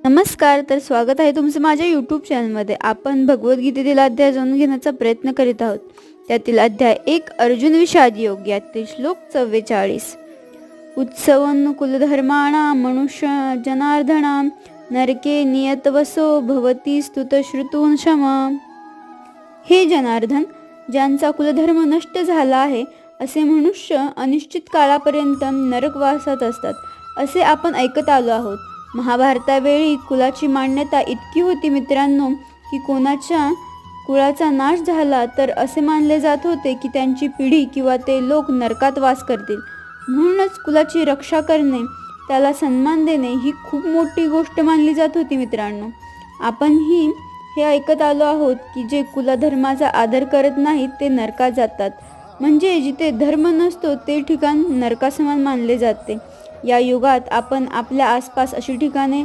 नमस्कार. तर स्वागत आहे तुमचं माझ्या यूट्यूब चॅनलमध्ये. आपण भगवद्गीतेतील अध्याय जाणून घेण्याचा प्रयत्न करीत आहोत. त्यातील अध्याय 1 अर्जुन विषाद योग, यातील श्लोक 44. उत्सवन कुलधर्माणां मनुष्य जनार्दनां नरके नियतवसो भवती स्तुतश्रुतून क्षमा. हे जनार्दन, ज्यांचा कुलधर्म नष्ट झाला आहे असे मनुष्य अनिश्चित काळापर्यंत नरकवासात असतात असे आपण ऐकत आलो आहोत. महाभारतावेळी कुलाची मान्यता इतकी होती मित्रांनो, की कोणाच्या कुळाचा नाश झाला तर असे मानले जात होते की त्यांची पिढी किंवा ते लोक नरकात वास करतील. म्हणूनच कुलाची रक्षा करणे, त्याला सन्मान देणे ही खूप मोठी गोष्ट मानली जात होती मित्रांनो. आपणही हे ऐकत आलो आहोत की जे कुलधर्माचा आदर करत नाहीत ते नरकात जातात. म्हणजे जिथे धर्म नसतो ते ठिकाण नरकासमान मानले जाते. या युगात आपण आपल्या आसपास अशी ठिकाणे